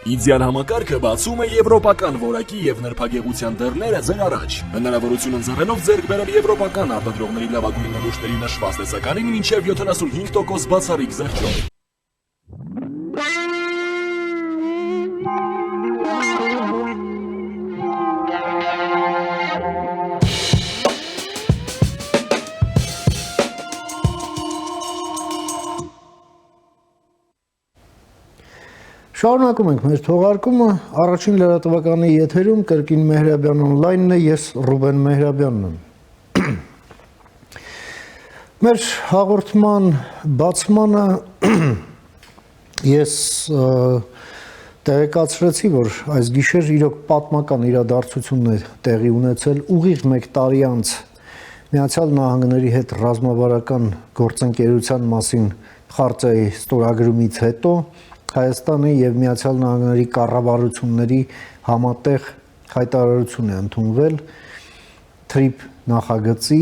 Իդեալ համակարգը բացում է եվրոպական որակի եւ նրբագեղության դռները ձեր առաջ։ Հնարավորություն ընձեռելով ձեռք բերել եվրոպական արտադրողների լավագույն նմուշների նշված տեսականին մինչեւ 75% բացառիկ զեղչով։ Շարունակում ենք մեր թողարկումը, առաջին լրատվականի եթերում Կրկին Մեհրաբյան օնլայնն է, ես Ռուբեն Մեհրաբյանն եմ։ Մեր հաղորդման բացմանը ես տեղեկացրեցի, որ այս գիշեր իրոք պատմական իրադարձություն է տեղի ունեցել ուղիղ 1 տարի անց Միացյալ Նահանգների հետ ռազմավարական գործընկերության մասին խարծայի ստորագրումից հետո Հայաստանի եւ Միացյալ Նահանգների կառավարությունների համատեղ հայտարարություն է ընդունվել TRIP նախագծի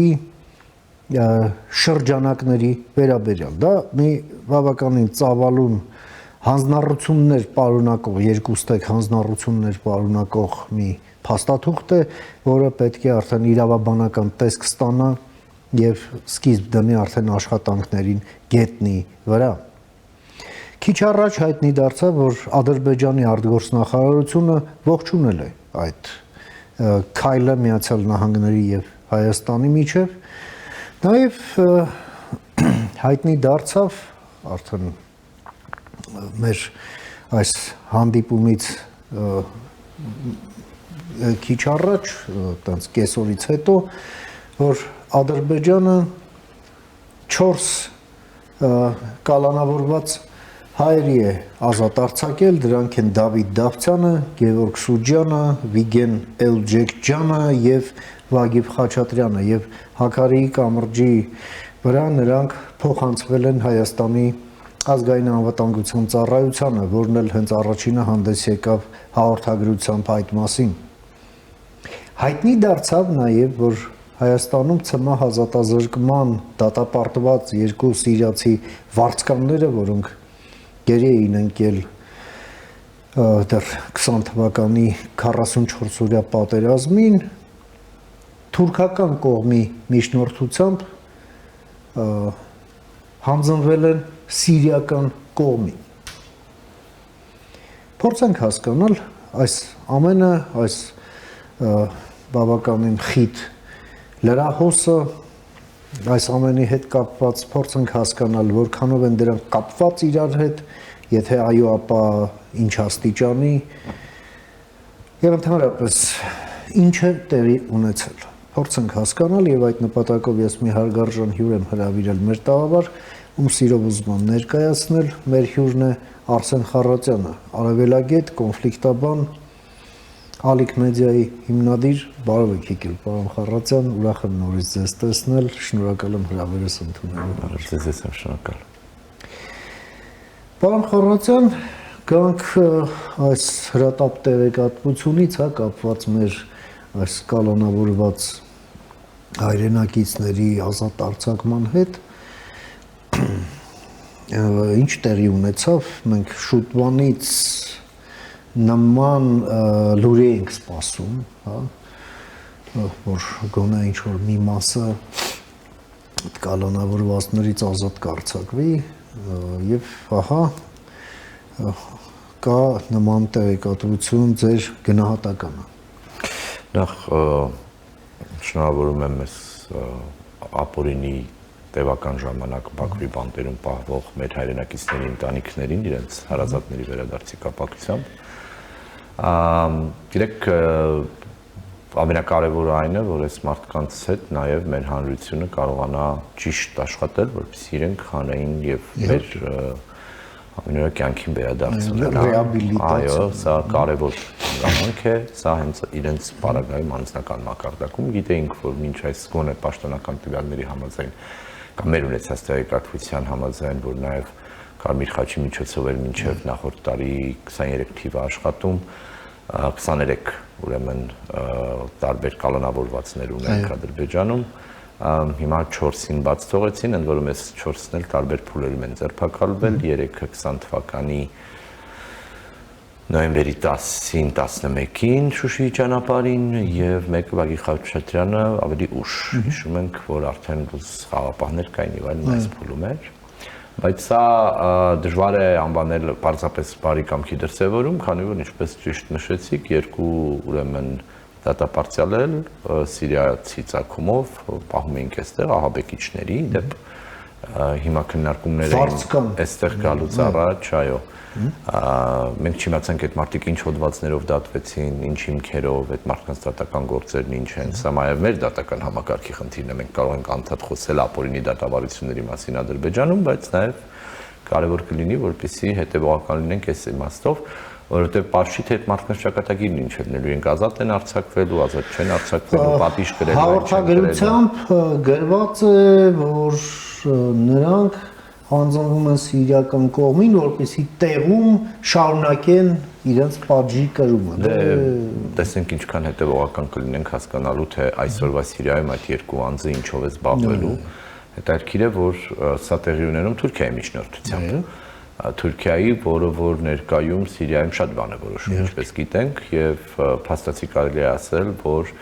շրջանակների վերաբերյալ։ Դա մի բավականին ծավալուն հանձնառություններ պարունակող, երկուստեք հանձնառություններ պարունակող մի փաստաթուղթ է, որը պետք է արդեն իրավաբանական տեսք ստանա եւ սկիզբ դնի արդեն աշխատանքներին գետնի վրա։ Քիչ առաջ հայտնի դարձավ, որ Ադրբեջանի արտգործնախարարությունը ողջունել է այդ քայլը Միացյալ Նահանգների եւ Հայաստանի միջև, նաեւ հայտնի դարձավ արդեն մեր այս հանդիպումից քիչ առաջ, տենց կեսօրից հետո, որ Ադրբեջանը 4 կալանավորված հայերի է ազատ արձակել, դրանք են Դավիթ Դավթյանը, Գևորգ Շուրջյանը, Վիգեն Էլջեքջյանը եւ Վագիվ Խաչատրյանը եւ Հակարիի կամրջի վրա նրանք փոխանցվել են Հայաստանի ազգային անվտանգության ծառայությանը, որն էլ հենց առաջինը հանդես եկավ հաղորդագրությամբ այդ մասին։ Հայտնի դարձավ նաեւ, որ Հայաստանում ՑՄՀ ազատազրկման դատապարտված 2 սիրիացի վարձկանները, որոնք գերի էին ընկել դեռ 20 թվականի 44-օրյա պատերազմին, թուրքական կողմի միջնորդությամբ հանձնվել են սիրիական կողմին։ Փորձենք հասկանալ այս ամենը, այս բավականին խիտ լրահոսը, այս ամենի հետ կապված փորձենք հասկանալ, որքանով են դրանք կապված իրար հետ, եթե այո, ապա ինչ աստիճանի եւ ընդհանրապես ինչ է տեղի ունեցել։ Փորձենք հասկանալ եւ այդ նպատակով ես մի հարգարժան հյուր եմ հրավիրել մեր տաղավար, ում սիրով ուզում եմ ներկայացնել, մեր հյուրն է Արսեն Խառատյանը, արևելագետ, կոնֆլիկտաբան, Ալիք մեդիայի հիմնադիր, բարև եք եկել, պարոն Խառատյան, ուրախ եմ նորից ձեզ տեսնել, շնորհակալ եմ հրավերս ընդունելու։ Ձեզ եմ շնորհակալ։ Պարոն Խառատյան, գանք այս հրատապ տեղեկատվությունից, կապված մեր այս կալանավորված հայրենակիցների ազատ արձակման հետ, ինչ տեղի ունեցավ, մենք շուտվանից նման լուրի ենք սպասում, որ գոնե ինչ-որ մի մասը կալանավորվածներից ազատ կարձակվի եւ ահա կա նման տեղեկատվություն ձեր գնահատականը։ Նախ շնորհավորում եմ ես ապօրինի տևական ժամանակ Բաքվի բանտերում պահվող մեր հայրենակիցների ընտանիքներին իրենց հարազատների վերադարձի կապակցությամբ։ Գիտեք, ամենակարևորը այն է, որ այս մարդկանց հետ նաև մեր հանրությունը կարողանա ճիշտ աշխատել, որպեսզի իրենք հանրային եւ մեր ամենօրյա կյանքին վերադարձնեն։ Այո, սա կարևոր ժամանակ է, սա հենց իրենց պարագայում անձնական մակարդակում գիտեինք, որ մինչ այս գոնե պաշտոնական տվյալների համաձայն կամ մեր ունեցած տեղեկատվության համաձայն, որ նաև Կարմիր խաչի միջոցով էր մինչև նախորդ տարի 23 թիվը աշխատում, 23 ուրեմն տարբեր կալանավորվածներ ունենք Ադրբեջանում, հիմա 4-ին բաց թողեցին, ընդ որում այս 4-ն էլ տարբեր փուլերում են ձերբակալվել, 3-ը 20 թվականի նոյեմբերի 10-ին 11-ին Շուշիի ճանապարհին եւ մեկը Վագի Խաչատրյանը ավելի ուշ հիշում ենք, որ արդեն խաղապահներ կային եւ այլն այս փուլում էր, բայց սա դժվար է անվանել պարզապես բարի կամքի դրսևորում, քանի որ ինչպես ճիշտ նշեցիք, երկու ուրեմն դատապարտյալ սիրիացի ցակումով պահում էինք այստեղ ահաբեկիչների դեպ հիմա քննարկումներ էին այստեղ գալուց առաջ, այո մենք չիմացանք այդ մարդիկ ինչ հոդվածներով դատվեցին, ինչ հիմքերով, այդ մարդկանց դատական գործերն ինչ են, սա նաև մեր դատական համակարգի խնդիրն է, մենք կարող ենք անդադ խոսել ապօրինի դատավարությունների մասին Ադրբեջանում, բայց նաև կարևոր կլինի, որպեսզի հետևողական լինենք այս իմաստով, որովհետև պարշի թե այդ մարդկանց ճակատագիրն ինչ է լինելու, իրենք ազատ են արձակվելու, ազատ չեն արձակվելու, պատիժ կրելու, հաղորդագրությամբ գրված է, որ նրանք հանձնվում են սիրիական կողմին, որպեսզի տեղում շարունակեն իրենց պատժի կրումը։ Տեսենք ինչքան հետևողական կլինենք հասկանալու, թե այսօրվա Սիրիայում այդ երկու անձը ինչով է զբաղվելու։ Հետաքրքիր է, որ սա տեղի ունենում Թուրքիայի միջնորդությամբ։ Թուրքիայի, որը որ ներկայում Սիրիայում շատ բան է որոշում, ինչպես գիտենք, եւ փաստացի կարելի է ասել, որ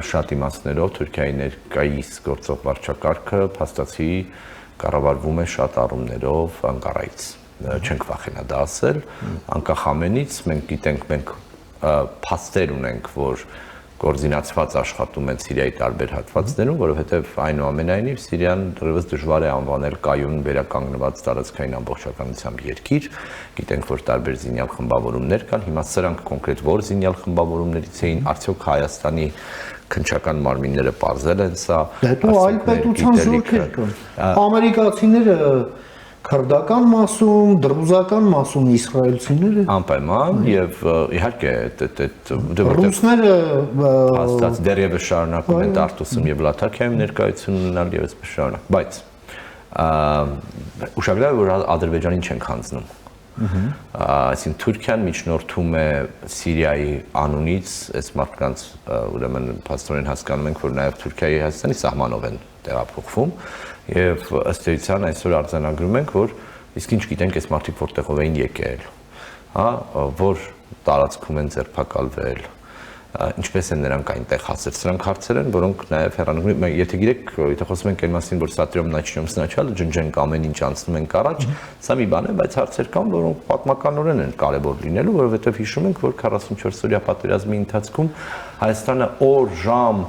շատ իմաստներով Թուրքիայի ներկայիս գործող վարչակարգը փաստացի կառավարվում է շատ առումներով անկարայից, չենք վախենա դա ասել, անկախ ամենից մենք գիտենք, մենք փաստեր ունենք, որ կոորդինացված աշխատում են Սիրիայի տարբեր հատվածներում, որովհետև այնուամենայնիվ Սիրիան դեռևս դժվար է անվանել կայուն վերականգնված տարածքային ամբողջականությամբ երկիր, գիտենք, որ տարբեր զինյալ խմբավորումներ կան, հիմա սրանք կոնկրետ որ զինյալ խմբավորումներից էին, արդյոք Հայաստանի քնչական մարմինները պարզել են սա, հետո այլ պետության զորքեր կան, ամերիկացիները քրդական մասում, դրուզական մասում իսրայելցիները անպայման եւ իհարկե ռուսները հաստատ դեռևս շարունակում են Տարտուսում եւ Լաթաքիայում ներկայություն ունենալ եւս շարունակ, բայց ուշագրավ է, որ Ադրբեջանին չենք հանձնում։ Այսինքն Թուրքիան միջնորդում է Սիրիայի անունից, այս մարդկանց ուրեմն փաստորեն հասկանում ենք, որ նաև Թուրքիայի Հայաստանի սահմանով են տեղափոխվում եւ ըստ էության այսօր արձանագրում ենք, որ իսկ ինչ գիտենք այս մարդիկ որտեղով էին եկել, հա, որ տարածքում են ձերբակալվել, ինչպես են նրանք այնտեղ հասել, սրանք հարցեր են, որոնք նաև հեռանկարում, եթե գիտեք, եթե խոսում ենք այն մասին, որ Սատրիոմ начнём сначала, ջնջենք ամեն ինչ անցնում ենք առաջ, սա մի բան է, բայց հարցեր կան, որոնք պատմականորեն են կարևոր լինելու, որովհետև հիշում ենք, որ 44-օրյա պատերազմի ընթացքում Հայաստանը օր, ժամ,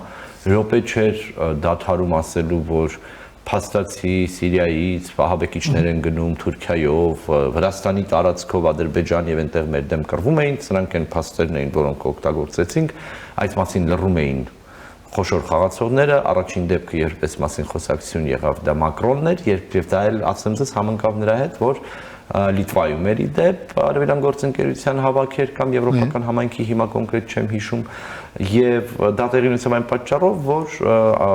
րոպե չէր դադարում ասելու, որ փաստացի Սիրիայից վահաբեկիչներ են գնում Թուրքիայով, Վրաստանի տարածքով Ադրբեջան եւ այնտեղ մեր դեմ կռվում էին, սրանք են փաստերն էին, որոնք օգտագործեցինք, այդ մասին լռում էին խոշոր խաղացողները, առաջին դեպքը երբ այս մասին խոսակցություն եղավ դա Մակրոնն էր, եւ դա էլ ասեմ ձեզ համընկավ նրա հետ, որ Լիտվայում էր իդեպ արևելյան գործընկերության հավաք էր կամ եվրոպական համայնքի հիմա կոնկրետ չեմ հիշում եւ դա տեղի ունեցավ այն պատճառով, որ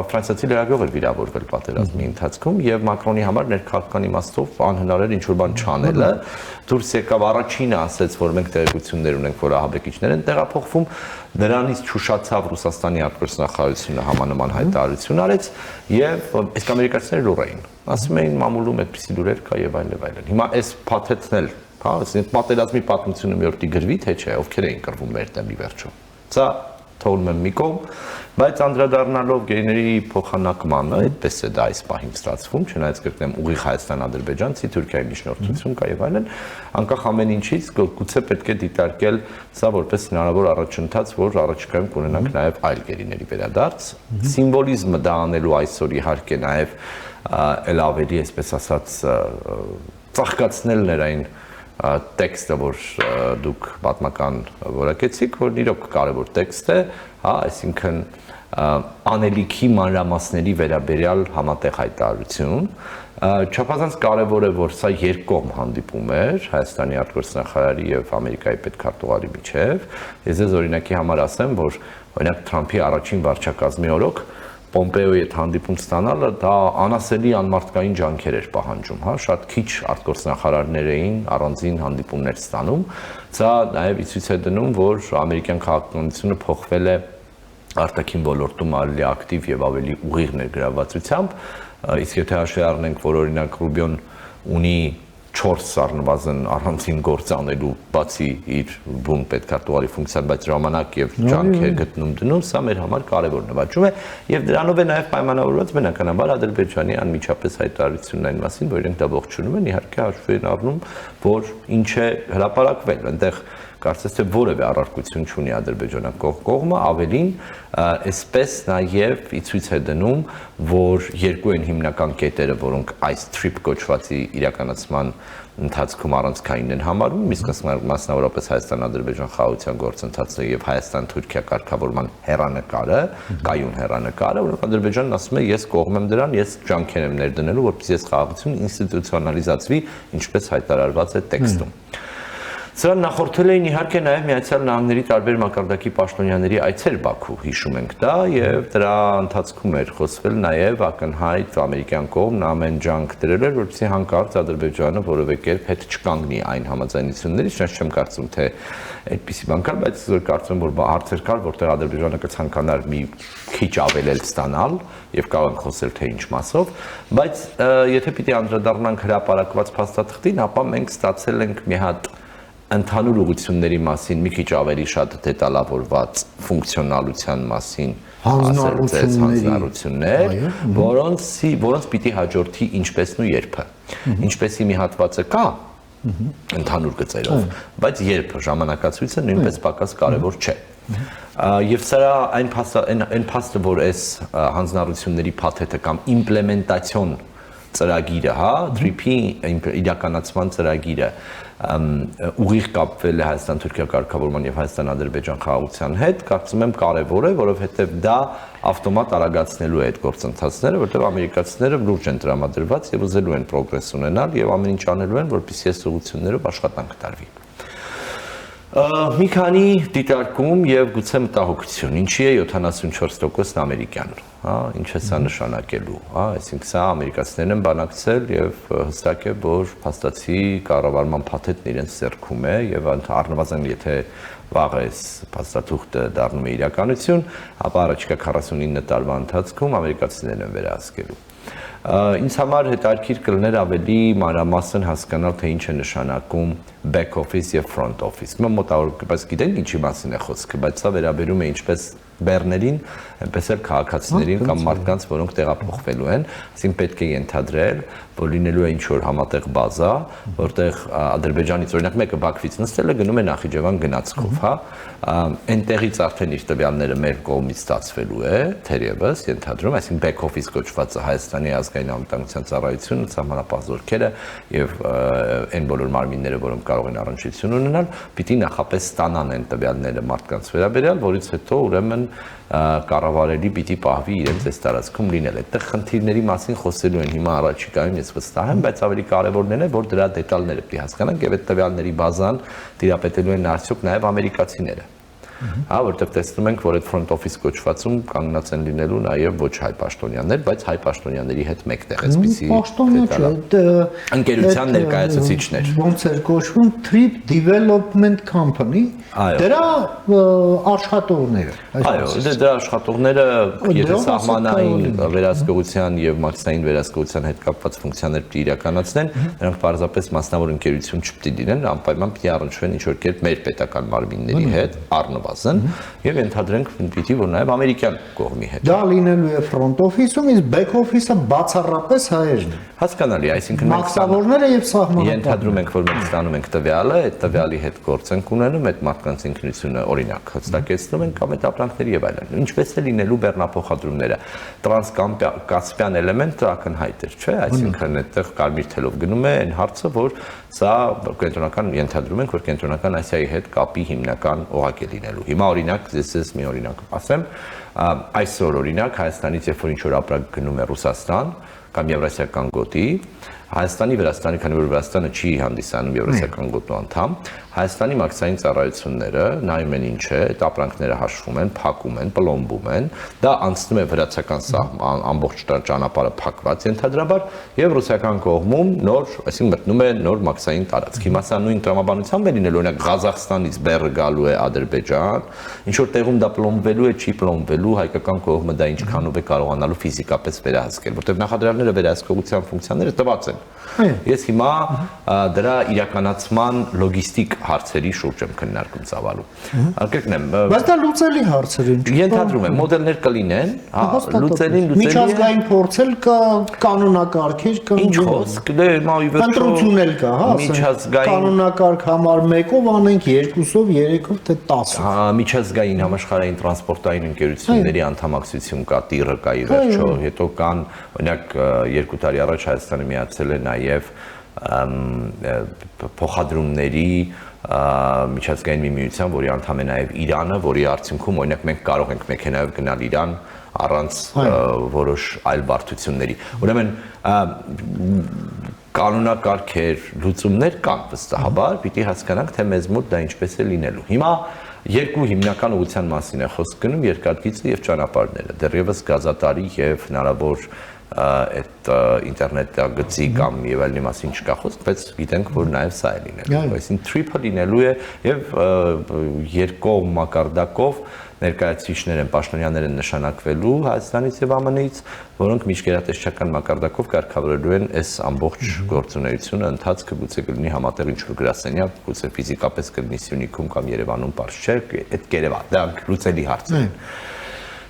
ֆրանսիացի լրագրող էր վիրավորվել պատերազմի ընթացքում եւ Մակրոնի համար ներքաղաքական իմաստով անհնար էր ինչ-որ բան չանելը, դուրս եկավ առաջինը ասեց, որ մենք տեղեկություններ ունենք, որ ահաբեկիչներ են տեղափոխվում, նրանից չուշացավ Ռուսաստանի արտգործնախարարությունը համանման հայտարարություն արեց եւ իսկ ամերիկացիները լուր էին, ասում էին մամուլում այդպիսի լուրեր կա եւ այլն եւ այլն։ Հիմա այս փաթեթն էլ, հա, այսինքն պատերազմի պատմությունը մի օրտի գրվի, թե չէ, ովքեր էին կռվում մեր դեմ ի վերջո։ Սա թողնում եմ մի կողմ, բայց անդրադառնալով գերիների փոխանակմանը, այդպես է դա այս պահին ստացվում, չնայած կրկնեմ ուղիղ Հայաստան-Ադրբեջանցի, Թուրքիայի միջնորդություն կա եւ այլն, անկախ ամեն ինչից գուցե պետք է դիտարկել սա որպես հնարավոր առաջընթաց, որ առաջիկայում կունենանք նաեւ այլ գերիների վերադարձ։ Սիմվոլիզմը դա անելու այսօր իհարկե նաեւ էլ ավելի, այսպես ասած, ծաղկացնել նրան տեքստը, որ դուք պատմական որակեցիք, որ իրոք կարևոր տեքստ է, հա, այսինքն անելիքի մանրամասների վերաբերյալ համատեղ հայտարարություն, չափազանց կարևոր է, որ սա երկկողմ հանդիպում էր Հայաստանի արտգործնախարարի եւ Ամերիկայի պետքարտուղարի միջեւ, ես ձեզ օրինակի համար ասեմ, որ օրինակ Թրամփի առաջին վարչակազմի օրոք Պոմպեոյի հետ հանդիպում ստանալը դա անասելի անմարդկային ջանքեր էր պահանջում, հա, շատ քիչ արտգործնախարարներ էին առանձին հանդիպումներ ստանում, սա նաև ցույց է դնում, որ ամերիկյան քաղաքականությունը փոխվել է արտաքին ոլորտում ավելի ակտիվ եւ ավելի ուղիղ ներգրավվածությամբ, իսկ եթե հաշվի առնենք, որ օրինակ Ռուբիոն ունի 4 առնվազն առանցին գործ անելու բացի իր բուն պետքարտուղարի ֆունկցիան, բայց ժամանակ եւ ջանքեր գտնում դնում, սա մեր համար կարևոր նվաճում է եւ դրանով է նաեւ պայմանավորված բնականաբար Ադրբեջանի անմիջապես հայտարարությունն այն մասին, որ իրենք դա ողջունում են, իհարկե հաշվի են առնում, որ ինչ է հրապարակվել, այնտեղ կարծես թե որևէ առարկություն չունի ադրբեջանական կողմը, ավելին այսպես նաև ի ցույց է դնում, որ երկու են հիմնական կետերը, որոնք այս TRIP կոչվածի իրականացման ընթացքում առանցքային են համարվում, իսկ մասնավորապես Հայաստան-Ադրբեջան խաղաղության գործընթացը եւ Հայաստան-Թուրքիա կարգավորման հեռանկարը, կայուն հեռանկարը, որոնք Ադրբեջանն ասում է, ես կողմ եմ դրան, ես ջանքեր եմ ներդնելու, որպեսզի այս խաղաղությունը ինստիտուցիոնալիզացվի, ինչպես հայտարարված է տեքստում։ Սրան նախորդել էին իհարկե նաև Միացյալ Նահանգների տարբեր մակարդակի պաշտոնյաների այցեր Բաքու, հիշում ենք դա, եւ դրա ընթացքում էր խոսվել նաև ակնհայտ ամերիկյան կողմն ամեն ջանք դրել էր, որպեսզի հանկարծ Ադրբեջանը որևէ կերպ հետ չկանգնի այն համաձայնություններից, ես չեմ կարծում, թե այդպիսի բան կար, բայց կարծում եմ, որ հարցեր կար, որտեղ Ադրբեջանը կցանկանար մի քիչ ավելել ստանալ եւ կարող ենք խոսել թե ինչ մասով, բայց եթե պիտի անդրադառնանք հրապարակված փաստաթղթին, ապա մենք ստացել ենք մի հատ ընդհանուր ուղղությունների մասին մի քիչ ավելի շատ դետալավորված ֆունկցիոնալության մասին հանձնառություններ, որոնց պիտի հաջորդի ինչպեսն ու երբը։ Ինչպեսի մի հատվածը կա ընդհանուր գծերով, բայց երբը ժամանակացույցը նույնպես պակաս կարևոր չէ։ Եվ սրա այն փաստը, որ այս հանձնառությունների փաթեթը կամ իմպլեմենտացիոն ծրագիրը, հա, TRIP-ի իրականացման ծրագիրը ուղիղ կապվել է Հայաստան-Թուրքիա կարգավորման եւ Հայաստան-Ադրբեջան խաղաղության հետ, կարծում եմ կարեւոր է, որովհետեւ դա ավտոմատ արագացնելու է այդ գործընթացները, որտեղ ամերիկացիները լուրջ են տրամադրված եւ ուզելու են պրոգրես ունենալ եւ ամեն ինչ անելու են, որպեսզի այս ուղղություններով աշխատանք տարվի։ Մի քանի դիտարկում եւ գուցե մտահոգություն, ինչի է 74% ամերիկյան, հա, ինչ է սա նշանակելու, հա, այսինքն սա ամերիկացիներն են բանակցել եւ հստակ է, որ փաստացի կառավարման փաթեթն իրենց ձեռքում է եւ առնվազն եթե վաղ այս փաստաթուղթը դառնում է իրականություն, ապա առաջիկա 49 տարվա ընթացքում ամերիկացիներն են վերահսկելու։ Ինձ համար հետաքրքիր կլներ ավելի մանրամասն հասկանալ, թե ինչ է նշանակում back office եւ front office։ Մենք մոտավորապես գիտենք ինչի մասին է խոսքը, բայց սա վերաբերում է ինչպես բեռներին, այնպես էլ քաղաքացիներին կամ մարդկանց, որոնք տեղափոխվելու են, այսինքն պետք է ենթադրել, որ լինելու է ինչ-որ համատեղ բազա, որտեղ Ադրբեջանից օրինակ մեկը Բաքվից նստել է, գնում է Նախիջևան գնացքով, հա, այնտեղից արդեն իր տվյալները մեր կողմից ստացվելու է, թերևս ենթադրում, այսինքն back office կոչվածը Հայաստանի ազգային անվտանգության ծառայությունը, սահմանապահ զորքերը եւ այն բոլոր մարմինները, որոնք կարող են առնչություն ունենալ, պիտի նախապես ստանան այն տվյալները մարդկանց վերաբերյալ, որից հետո ուրեմն կառավարելի պիտի պահվի իրենց այս տարածքում լինել։ Այդտեղ խնդիրների մասին խոսելու են հիմա առաջիկայում, ես վստահ եմ, բայց ավելի կարևորն է, որ դրա դետալները պիտի հասկանանք եւ այդ տվյալների բազան տիրապետելու են արդյոք նաեւ ամերիկացիները։ Հա, որտեղ տեսնում ենք, որ այդ front office կոչվածում կանգնած են լինելու նաև ոչ հայ պաշտոնյաներ, բայց հայ պաշտոնյաների հետ մեկտեղ այսպիսի ընկերության ներկայացուցիչներ։ Ոնց էր կոչվում TRIP Development Company, դրա աշխատողները։ Այո, դրա աշխատողները եթե սահմանային վերահսկողության եւ մաքսային վերահսկողության հետ կապված ֆունկցիաներ պիտի իրականացնեն, նրանք պարզապես մասնավոր ընկերություն չպիտի լինեն, անպայման պիտի առնչվեն ինչ-որ կերպ մեր պետական մարմինների հետ, առնվազն, եւ ենթադրենք պիտի որ նաեւ ամերիկյան կողմի հետ։ Դա լինելու է front office-ում, իսկ back office-ը բացառապես հայերն են։ Հասկանալի, այսինքն մենք մաքսավորները եւ սահմանապահները։ Ենթադրում ենք, որ մենք ստանում ենք տվյալը, այդ տվյալի հետ գործ ենք ունենում, այդ մարդկանց ինքնությունը օրինակ հստակեցնում ենք կամ այդ ապրանքների եւ այլն։ Ինչպես է լինելու բեռնափոխադրումները։ Տրանսկասպիան էլեմենտը ակնհայտ է, չէ՞, այսինքն այդտեղ կարմիր թելով գնում է այն հարցը, որ սա կենտրոնական ենթադրում ենք, որ կենտրոնական Ասիայի հետ կապի հիմնական օղակ է լինելու։ Հիմա օրինակ, ես մի օրինակ ասեմ, այսօր օրինակ Հայաստանից երբ որ ինչ-որ ապրանք գնում է Ռուսաստան կամ Եվրասիական գոտի, Հայաստանի Վրաստանի, քանի որ Վրաստանը չի հանդիսանում Եվրասիական գոտու անդամ, Հայաստանի մաքսային ծառայությունները նայում են ինչ է, այդ ապրանքները հաշվում են, փակում են, պլոմբում են, դա անցնում է վրացական սահման, ամբողջ ճանապարհը փակված ենթադրաբար եւ ռուսական կողմում նոր, այսինքն մտնում է նոր մաքսային տարածք։ Հիմա սա նույն տրամաբանությամբ է լինելու, օրինակ Ղազախստանից բեռը գալու է Ադրբեջան, ինչ որ տեղում դա պլոմբվելու է, չի պլոմբվելու, հայկական կողմը դա ինչքանով է կարողանալու ֆիզիկապես վերահսկել, որտեղ նախադրյալ պայմանները, վերահսկողության ֆունկցիաները տված են։ Ես հիմա դրա իրականացման լոգիստիկ հարցերի շուրջ եմ քննարկում ծավալում։ Արկեկնեմ, բայց դա լուծելի հարցեր են։ Ենթադրում եմ, մոդելներ կլինեն, լուծելին միջազգային փորձել կա, կանոնակարգեր կան։ Ինչ խոսք, դե հիմա ի վերջո ընտրություն էլ կա, հա, միջազգային կանոնակարգ համար 1-ով անենք, 2-ով, 3-ով, թե 10-ով։ Հա, միջազգային համաշխարհային տրանսպորտային ընկերությունների անդամակցություն կա, տիրը կա ի վերջո, հետո կան, օրինակ 2 տարի առաջ Հայաստանը միացել է նաև փոխադրումների միջազգային մի միության, որի անդամ է նաև Իրանը, որի արդյունքում օրինակ մենք կարող ենք մեքենայով գնալ Իրան առանց որոշ այլ բարդությունների։ Ուրեմն կանոնակարգեր, լուծումներ կան վստահաբար, պիտի հասկանանք, թե մեզ մոտ դա ինչպես է լինելու։ Հիմա երկու հիմնական ուղղության մասին է խոսք գնում՝ երկաթգիծը եւ ճանապարհները։ Դեռևս գազատարի եւ հնարավոր այդ ինտերնետագծի կամ եւ այլնի մասին չկա խոսք, բայց գիտենք, որ նաեւ սա է լինելու։ Այսինքն trip-ը լինելու է եւ երկկողմ մակարդակով ներկայացուցիչներ են, պաշտոնյաներ են նշանակվելու Հայաստանից եւ ԱՄՆ-ից, որոնք միջգերատեսչական մակարդակով կարգավորելու են այս ամբողջ գործունեությունը, ընթացքը գուցե կլինի համատեղ ինչ-որ գրասենյակ, գուցե ֆիզիկապես կլինի Սյունիքում կամ Երևանում, բարձ չէ, այդ կերևա, դրանք լուծելի հարցեր են։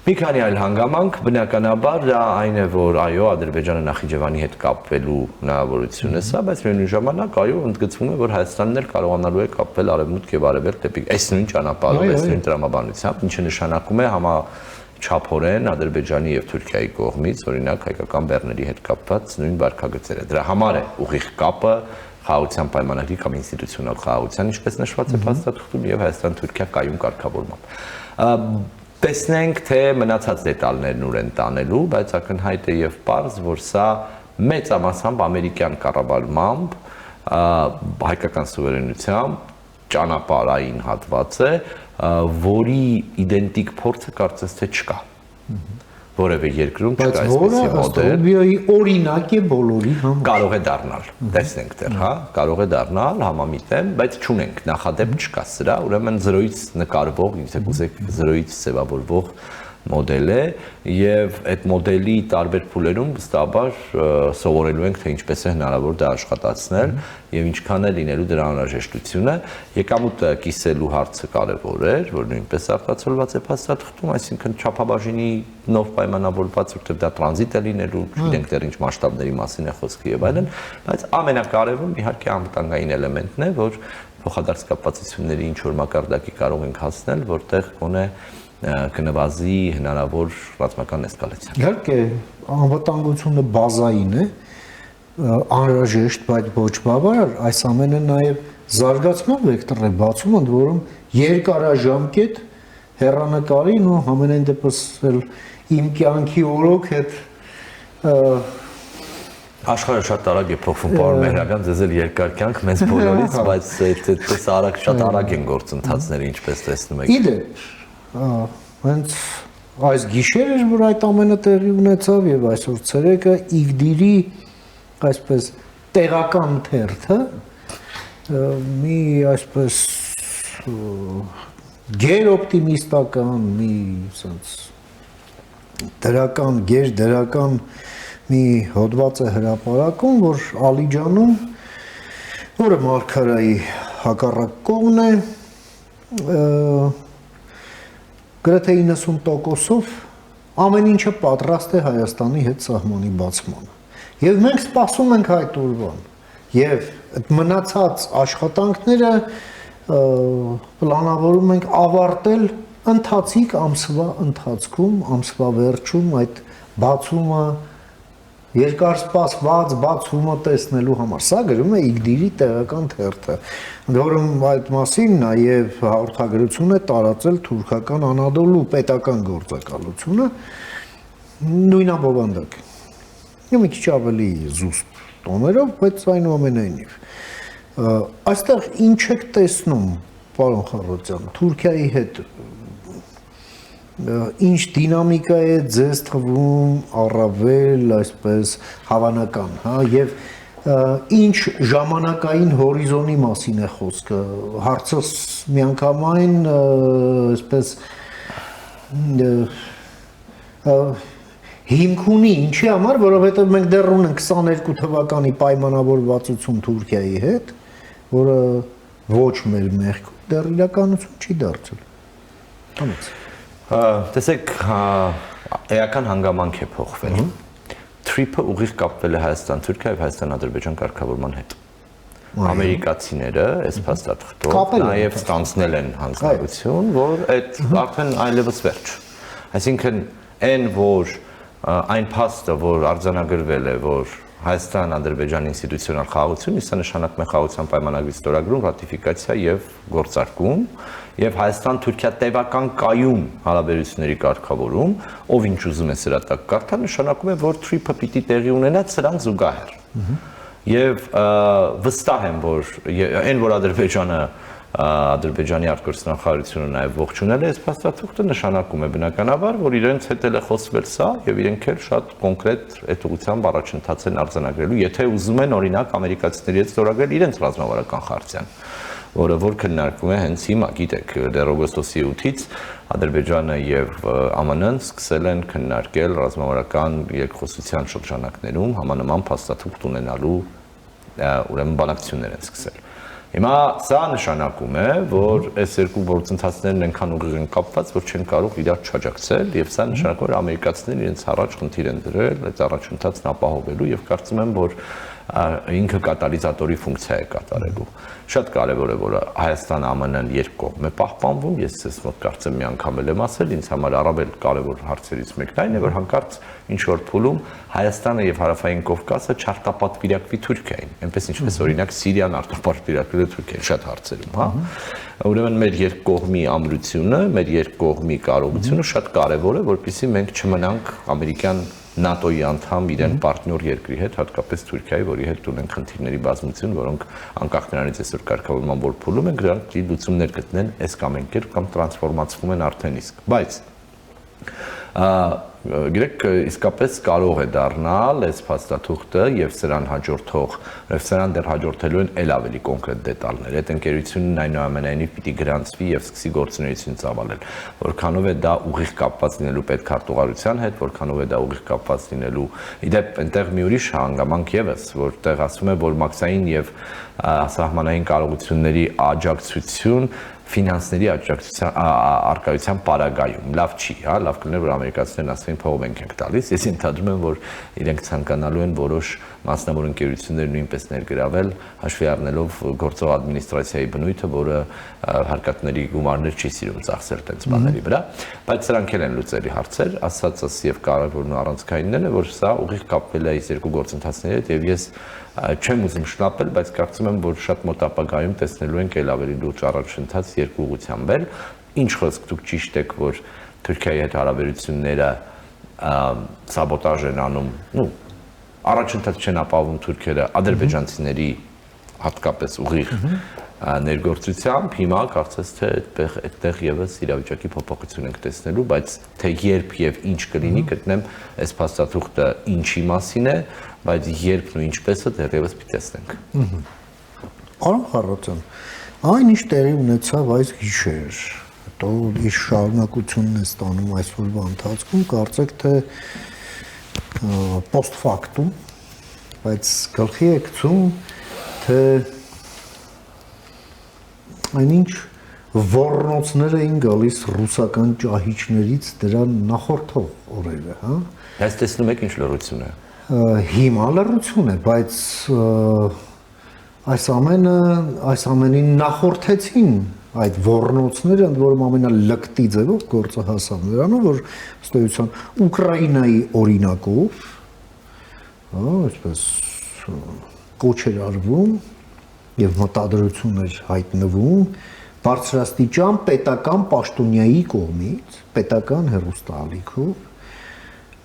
Մի քանի այլ հանգամանք, բնականաբար դա այն է, որ այո, Ադրբեջանը Նախիջևանի հետ կապվելու հնարավորությունը սա, բայց միևնույն ժամանակ այո, ընդգծվում է, որ Հայաստանն էլ կարողանալու է կապվել արևմուտք եւ արևելք դեպի այս նույն ճանապարհով, այս նույն տրամաբանությամբ, ինչը նշանակում է համաչափորեն Ադրբեջանի եւ Թուրքիայի կողմից, օրինակ հայկական բեռների հետ կապված նույն վարկագծերը։ Դրա համար է ուղիղ կապը խաղաղության պայմանագրի կամ ինստիտուցիոնալ խաղաղության, ինչպես նշված է փաստաթղթում եւ Հայաստան-Թուրքիա կայուն կարգավորմամբ։ Տեսնենք, թե մնացած դետալներն ուր են տանելու, բայց ակնհայտ է եւ պարզ, որ սա մեծամասամբ ամերիկյան կառավարմամբ, հայկական սուվերենությամբ ճանապարհային հատված է, որի իդենտիկ փորձը կարծես թե չկա։ Որևէ երկրում չկա այսպիսի մոդել։ Բայց օրինակ է բոլորի համար։ Կարող է դառնալ, տեսնենք դեռ, հա, կարող է դառնալ, համամիտեմ, բայց չունենք, նախադեպ չկա սրա, ուրեմն 0-ից նկարվող, եթե կուզեք 0-ից ձևավորվող մոդել է եւ այդ մոդելի տարբեր փուլերում վստահաբար սովորելու ենք, թե ինչպես է հնարավոր դա աշխատացնել եւ ինչքան է լինելու դրա անհրաժեշտությունը։ Եկամուտը կիսելու հարցը կարեւոր է, որ նույնպես արտացոլված է փաստաթղթում, այսինքն չափաբաժինի նոր պայմանավորված, որտեղ դա տրանզիտ է լինելու, չգիտենք դեռ ինչ մասշտաբների մասին է խոսքը եւ այլն, բայց ամենակարևորն իհարկե անվտանգային էլեմենտն է, որ փոխադարձ կապվածությունների ինչ որ մակարդակի կարող ենք հասնել, որտեղ գոնե կնվազի հնարավոր ռազմական էսկալացիա։ Իհարկե, անվտանգությունը բազային է, անհրաժեշտ, բայց ոչ բավարար, այս ամենը նաև զարգացման վեկտոր է բացում, ընդ որում երկարաժամկետ հեռանկարին ու ամենայն դեպս իմ կյանքի օրոք հետ Աշխարհը շատ արագ է փոխվում, պարոն Մեհրաբյան, ձեզ էլ երկար կյանք մեզ բոլորից, բայց այդպես արագ շատ արագ են գործընթացները, ինչպես տեսնում եք։ Իդեպ, հենց այս գիշեր էր, որ այդ ամենը տեղի ունեցավ եւ այսօր ցերեկը IGDIR-ի այսպես տեղական թերթը մի այսպես գերօպտիմիստական, մի ասած դրական, գերդրական մի հոդված է հրապարակում, որ Ալիջանում, որը Մարգարայի հակառակ կողմն է, գրեթե 90%-ով ամեն ինչը պատրաստ է Հայաստանի հետ սահմանի բացմանը։ Եվ մենք սպասում ենք այդ օրվան։ Եվ այդ մնացած աշխատանքները պլանավորում ենք ավարտել ընթացիկ ամսվա ընթացքում, ամսվա վերջում այդ բացումը երկար սպասված բացումը տեսնելու համար։ Սա գրում է IGDIR-ի տեղական թերթը, որում այդ մասին նաև հաղորդագրություն է տարածել թուրքական Անադոլու պետական գործակալությունը նույն ամբողջակ։ Մի քիչ ավելի զուսպ տոներով, բայց այնուամենայնիվ։ Այստեղ ինչ եք տեսնում, պարոն Խառատյան, Թուրքիայի հետ ինչ դինամիկա է ձեզ թվում առավել այսպես հավանական, հա, եւ ինչ ժամանակային հորիզոնի մասին է խոսքը, հարցս միանգամայն այսպես հիմք ունի, ինչի համար, որովհետև մենք դեռ ունենք 22 թվականի պայմանավորվածություն Թուրքիայի հետ, որը ոչ մեր մեղքով դեռ իրականություն չի դարձել։ Համաձայն։ Տեսեք, էական հանգամանք է փոխվել։ Թրիփը ուղիղ կապվել է Հայաստան-Թուրքիա եւ Հայաստան-Ադրբեջան կարգավորման հետ։ Ամերիկացիները այս փաստաթղթով նաև ստանձնել են հանձնարարություն, որ այդ արդեն այլևս վերջ։ Այսինքն այն որ այն փաստը, որ արձանագրվել է, որ Հայաստան-Ադրբեջան ինստիտուցիոնալ խաղաղություն, սա նշանակում է խաղաղության պայմանագրի ստորագրում, ռատիֆիկացիա եւ գործարկում, եւ Հայաստան-Թուրքիա տևական կայուն հարաբերությունների կարգավորում, ով ինչ ուզում է սրա տակ կարդա, նշանակում է, որ թրիփը պիտի տեղի ունենա սրան զուգահեռ։ Եվ վստահ եմ, որ այն որ Ադրբեջանի արտգործնախարարությունը նաև ողջունել է այս փաստաթուղթը, նշանակում է բնականաբար, որ իրենց հետ էլ է խոսվել սա եւ իրենք էլ շատ կոնկրետ այդ ուղղությամբ առաջընթաց են արձանագրելու, եթե ուզում են օրինակ ամերիկացիների հետ ստորագրել իրենց ռազմավարական խարտիան, որը որ քննարկվում է հենց հիմա, գիտեք, դեռ օգոստոսի 8-ից Ադրբեջանը եւ ԱՄՆ-ն սկսել են քննարկել ռազմավարական երկխոսության շրջանակներում համանման փաստաթուղթ ունենալու ուրեմն բանակցություններ են սկսել։ Հիմա սա նշանակում է, որ այս երկու գործընթացներն այնքան ուղիղ են կապված, որ չեն կարող իրար չաջակցել, եւ սա նշանակում է, որ ամերիկացիներն իրենց առաջ խնդիր են դրել այդ առաջընթացն ապահովելու եւ կարծում եմ, որ ինքը կատալիզատորի ֆունկցիա է կատարելու։ Շատ կարևոր է, որ Հայաստանը ԱՄՆ-ն երկկողմ է պահպանվում, ես ես մոտ կարծեմ մի անգամ եմ ասել, ինձ համար առավել կարևոր հարցերից մեկն այն է, որ հանկարծ ինչ որ փուլում Հայաստանը եւ Հարավային Կովկասը չարտապատվիրակվի Թուրքիային, այնպես ինչպես օրինակ Սիրիան արտապատվիրակվել է Թուրքիային շատ հարցերում, հա։ Ուրեմն մեր երկկողմի ամրությունը, մեր երկկողմի կարողությունը շատ կարևոր է, որպեսզի մենք չմնանք ամերիկյան ՆԱՏՕ-ի անդամ իրեն պարտնյոր երկրի հետ, հատկապես Թուրքիայի, որի հետ ունենք խնդիրների բազմություն, որոնք անկախ նրանից այսօր կարգավորման որ փուլում են, դրանք լուծումներ գտնեն այս կամ այն կերպ կամ տրանսֆորմացվում են արդեն իսկ։ Բայց գիտեք, իսկապես կարող է դառնալ այս փաստաթուղթը եւ սրան հաջորդող, եւ սրան դեռ հաջորդելու են ել ավելի կոնկրետ դետալներ։ Այդ ընկերությունն այնուամենայնիվ պիտի գրանցվի եւ սկսի գործունեություն ծավալել։ Որքանով է դա ուղիղ կապված լինելու պետքարտուղարության հետ, որքանով է դա ուղիղ կապված լինելու։ Իդեպ այնտեղ մի ուրիշ հանգամանք եւս, որտեղ ասում է, որ մաքսային եւ սահմանային կարողությունների աջակցություն ֆինանսների արկայության պարագայում լավ չի, հա, լավ կլիներ որ ամերիկացիներն ասեն փողով ենք տալիս, ես ընդհանրում եմ որ իրենք ցանկանալու են որոշ մասնավոր ընկերություններ նույնպես ներգրավել, հաշվի առնելով գործող ադմինիստրացիայի բնույթը, որը հարկատների գումարներ չի սիրում ծախսել տենց բաների վրա, բայց սրանք էլ են լուծելի հարցեր, ասածս եւ կարևորն ու առանցքայինն է, որ սա ուղիղ կապվել է այս երկու գործընթացների հետ եւ ես չեմ ուզում շնապել, բայց կարծում եմ, որ շատ մոտ ապագայում տեսնելու ենք ել ավելի լուրջ առաջընթաց երկու ուղղությամբ էլ։ Ինչ խոսք դուք ճիշտ եք, որ Թուրքիայի հետ հարաբերությունները սաբոտաժ են անում, առաջընթաց չեն ապահովում թուրքերը ադրբեջանցիների հատկապես ուղիղ ներգործությամբ, հիմա կարծես թե այդտեղ եւս իրավիճակի փոփոխություն ենք տեսնելու, բայց թե երբ եւ ինչ կլինի, գտնեմ այս փաստաթուղթը ինչի մասին է, բայց երբն ու ինչպես է դեռևս պիտի տեսնենք։ Պարոն Խառատյան, այն ինչ տեղի ունեցավ այս գիշեր, հետո իր շարունակությունն է ստանում այսօրվա ընթացքում, կարծեք թե post factum, բայց գլխի է գցում, թե այնինչ ոռնոցներ էին գալիս ռուսական ճահիճներից դրա նախորդող օրերը, հա։ Այս տեսնում եք ինչ լրություն է։ Հիմա լրություն է, բայց այս ամենին նախորդեցին այդ ոռնոցները, ընդ որում ամենալկտի ձևով գործը հասավ նրանով, որ ըստ էության Ուկրաինայի օրինակով, հա, այսպես կոչ էր արվում եւ մտադրություն էր հայտնվում բարձրաստիճան պետական պաշտոնյայի կողմից, պետական հեռուստաալիքով